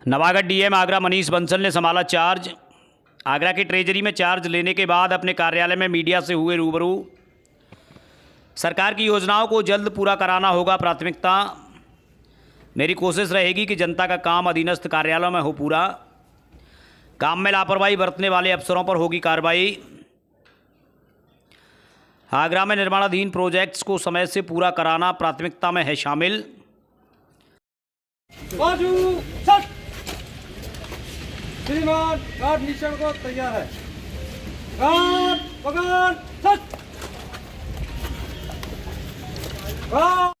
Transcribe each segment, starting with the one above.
Navagarh DM Agra Manish Bansal ने संभाला charge. Agra की ट्रेजरी में चार्ज लेने के बाद अपने कार्यालय में मीडिया से हुए रूबरू। सरकार की योजनाओं को जल्द पूरा कराना होगा प्राथमिकता। मेरी कोशिश रहेगी कि जनता का काम अधीनस्थ कार्यालयों में हो पूरा। काम में लापरवाही बरतने वाले अफसरों पर होगी कार्रवाई। आगरा में निर्माणाधीन प्रोजेक्ट्स को समय से पूरा कराना प्राथमिकता में है शामिल। श्रीमान गार्ड मिशन को तैयार है। गार्ड पकड़ सच। गार्ड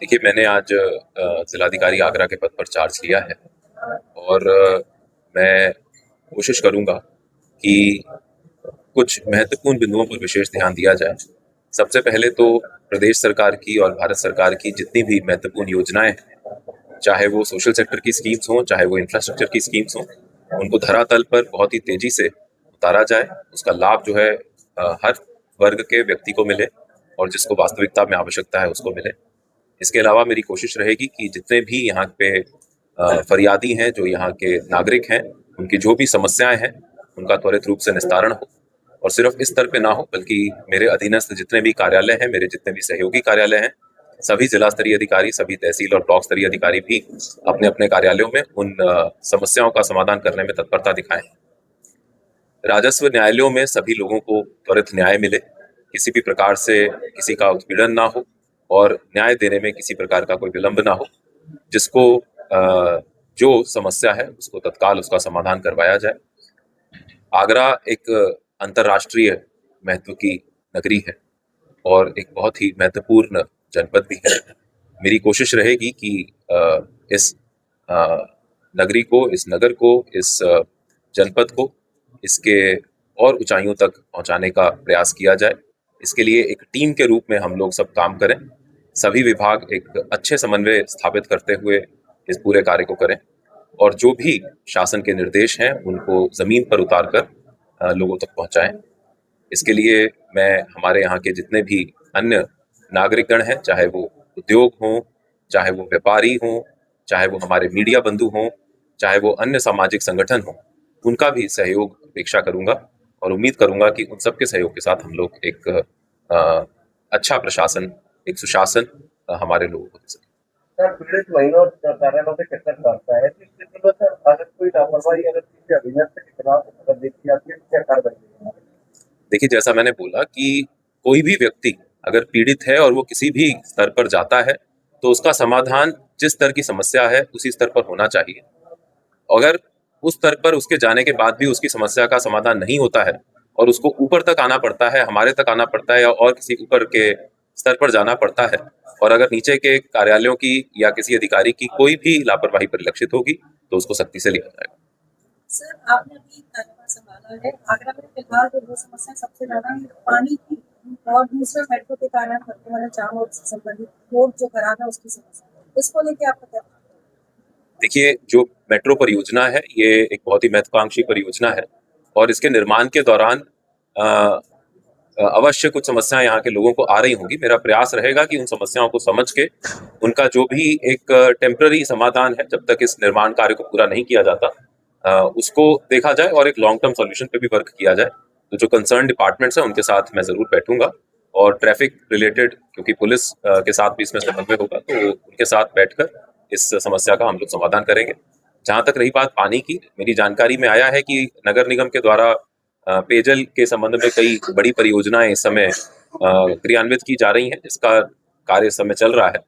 देखिए, मैंने आज जिलाधिकारी आगरा के पद पर चार्ज लिया है और मैं कोशिश करूंगा कि कुछ महत्वपूर्ण बिंदुओं पर विशेष ध्यान दिया जाए। सबसे पहले तो प्रदेश सरकार की और भारत सरकार की जितनी भी महत्वपूर्ण योजनाएं हैं, चाहे वो सोशल सेक्टर की स्कीम्स हों, चाहे वो इंफ्रास्ट्रक्चर की स्कीम्स हों, उनको धरातल पर बहुत ही तेजी से उतारा जाए। उसका लाभ जो है हर वर्ग के व्यक्ति को मिले और जिसको वास्तविकता में आवश्यकता है उसको मिले। इसके अलावा मेरी कोशिश रहेगी कि जितने भी यहाँ पे फरियादी हैं, जो यहाँ के नागरिक हैं, उनकी जो भी समस्याएं हैं उनका त्वरित रूप से निस्तारण हो। और सिर्फ इस स्तर पे ना हो, बल्कि मेरे अधीनस्थ जितने भी कार्यालय हैं, मेरे जितने भी सहयोगी कार्यालय हैं, सभी जिला स्तरीय अधिकारी, सभी तहसील और ब्लॉक स्तरीय अधिकारी भी अपने अपने कार्यालयों में उन समस्याओं का समाधान करने में तत्परता दिखाएं। राजस्व न्यायालयों में सभी लोगों को त्वरित न्याय मिले, किसी भी प्रकार से किसी का उत्पीड़न ना हो और न्याय देने में किसी प्रकार का कोई विलंब ना हो। जिसको जो समस्या है उसको तत्काल उसका समाधान करवाया जाए। आगरा एक अंतर्राष्ट्रीय महत्व की नगरी है और एक बहुत ही महत्वपूर्ण जनपद भी है। मेरी कोशिश रहेगी कि इस नगरी को, इस नगर को, इस जनपद को इसके और ऊंचाइयों तक पहुंचाने का प्रयास किया जाए। इसके लिए एक टीम के रूप में हम लोग सब काम करें। सभी विभाग एक अच्छे समन्वय स्थापित करते हुए इस पूरे कार्य को करें और जो भी शासन के निर्देश हैं उनको जमीन पर उतारकर लोगों तक पहुंचाएं। इसके लिए मैं हमारे यहाँ के जितने भी अन्य नागरिकगण हैं, चाहे वो उद्योग हों, चाहे वो व्यापारी हों, चाहे वो हमारे मीडिया बंधु हों, चाहे वो अन्य सामाजिक संगठन हों, उनका भी सहयोग अपेक्षा करूंगा और उम्मीद करूंगा कि उन सबके सहयोग के साथ हम लोग एक अच्छा प्रशासन, एक सुशासन हमारे लोगों को दे सकें। सर, पीड़ित महिलाओं कार्यालयों से कितना प्राप्त है? सर, अगर कोई लापरवाही अगर किसी अधीनस्थ के खिलाफ अगर देखी जाती है तो क्या कार्रवाई? देखिए, जैसा मैंने बोला कि कोई भी व्यक्ति अगर पीड़ित है और वो किसी भी स्तर पर जाता है तो उसका समाधान जिस स्तर की समस्या है उसी स्तर पर होना चाहिए। अगर उस स्तर पर उसके जाने के बाद भी उसकी समस्या का समाधान नहीं होता है और उसको ऊपर तक आना पड़ता है, हमारे तक आना पड़ता है या और किसी ऊपर के स्तर पर जाना पड़ता है, और अगर नीचे के कार्यालयों की या किसी अधिकारी की कोई भी लापरवाही परिलक्षित होगी तो उसको सख्ती से लिया जाएगा। सर, आपने अभी कार्यभार संभाला है। आगरा में फिलहाल जो दो समस्याएं सबसे ज्यादा है, पानी की और दूसरा मेट्रो के कारण होने वाला जाम और उससे संबंधित रोड जो खराब है उसकी समस्या। इसको लेके आपका क्या? देखिए, जो मेट्रो परियोजना है ये एक बहुत ही महत्वाकांक्षी परियोजना है और इसके निर्माण के दौरान अवश्य कुछ समस्याएं यहाँ के लोगों को आ रही होंगी। मेरा प्रयास रहेगा कि उन समस्याओं को समझ के उनका जो भी एक टेम्पररी समाधान है, जब तक इस निर्माण कार्य को पूरा नहीं किया जाता, उसको देखा जाए और एक लॉन्ग टर्म सॉल्यूशन पे भी वर्क किया जाए। तो जो कंसर्न डिपार्टमेंट्स हैं उनके साथ मैं जरूर बैठूंगा और ट्रैफिक रिलेटेड, क्योंकि पुलिस के साथ भी इसमें समन्वय होगा, तो उनके साथ बैठकर इस समस्या का हम लोग समाधान करेंगे। जहां तक रही बात पानी की, मेरी जानकारी में आया है कि नगर निगम के द्वारा पेयजल के संबंध में कई बड़ी परियोजनाएं इस समय क्रियान्वित की जा रही हैं, जिसका कार्य इस समय चल रहा है।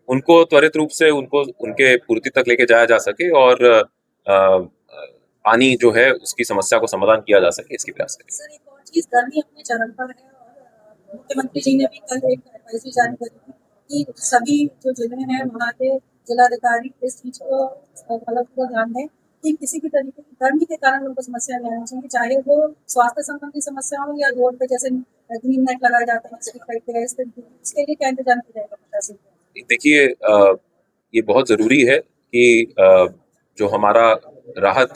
उनको त्वरित रूप से उनको उनके पूर्ति तक लेके जाया जा सके और पानी जो है उसकी समस्या को समाधान किया जा सके, इसकी प्रयास करें। सर, एक और चीज, गर्मी अपने चरम पर है और मुख्यमंत्री जी ने भी कल एक एडवाइजरी जारी करी थी कि सभी जो जिले हैं वहाँ के जिलाधिकारी इस चीज को मतलब पूरा ध्यान दें कि किसी भी तरीके की गर्मी के कारण उनको समस्या नहीं आनी चाहिए, चाहे वो स्वास्थ्य संबंधी समस्या हो या रोड पे जैसे ग्रीन नेट लगाए जाते हैं स्ट्रीट लाइट पे, इसके लिए क्या इंतजाम किया जाएगा प्रशासन को? देखिए, ये बहुत ज़रूरी है कि जो हमारा राहत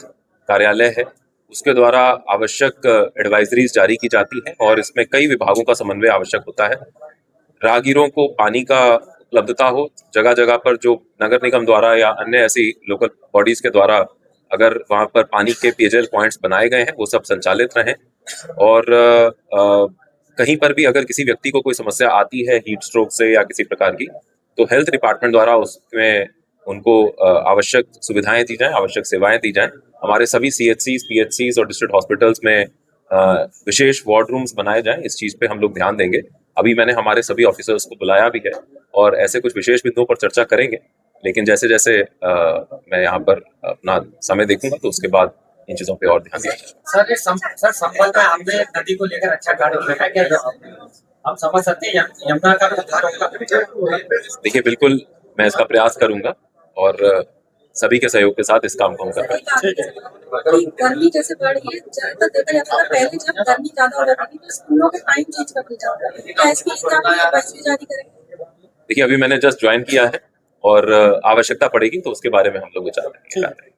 कार्यालय है उसके द्वारा आवश्यक एडवाइजरीज जारी की जाती हैं और इसमें कई विभागों का समन्वय आवश्यक होता है। राहगीरों को पानी का उपलब्धता हो, जगह जगह पर जो नगर निगम द्वारा या अन्य ऐसी लोकल बॉडीज के द्वारा अगर वहाँ पर पानी के पेयजल पॉइंट्स बनाए गए हैं वो सब संचालित रहें और कहीं पर भी अगर किसी व्यक्ति को कोई समस्या आती है हीट स्ट्रोक से या किसी प्रकार की, तो हेल्थ डिपार्टमेंट द्वारा उसमें उनको आवश्यक सुविधाएं दी जाएं, आवश्यक सेवाएं दी जाएं। हमारे सभी CHCs, PHCs और डिस्ट्रिक्ट हॉस्पिटल्स में विशेष वार्ड रूम्स बनाए जाएं। इस चीज़ पे हम लोग ध्यान देंगे। अभी मैंने हमारे सभी ऑफिसर्स को बुलाया भी है और ऐसे कुछ विशेष बिंदुओं पर चर्चा करेंगे, लेकिन जैसे जैसे मैं यहाँ पर अपना समय देखूंगा तो उसके बाद इन चीज़ों पे और ध्यान दिया जाएगा। सर संभल में हमने नदी को लेकर अच्छा कार्य किया है क्या? हम समझ सकते हैं यमुना का उद्धार होगा? देखिए, बिल्कुल मैं इसका प्रयास करूंगा और सभी के सहयोग के साथ इस काम को हम कर रहे हैं। गर्मी जैसे बढ़ रही है, ज्यादातर देखा जाता है पहले जब गर्मी ज्यादा हो रही थी तो स्कूलों के टाइम चेंज कर दिया जाता है, क्या इसकी एडवाइजरी जारी करेंगे? देखिए, अभी मैंने जस्ट ज्वाइन किया है और आवश्यकता पड़ेगी तो उसके बारे में हम लोग विचार करेंगे।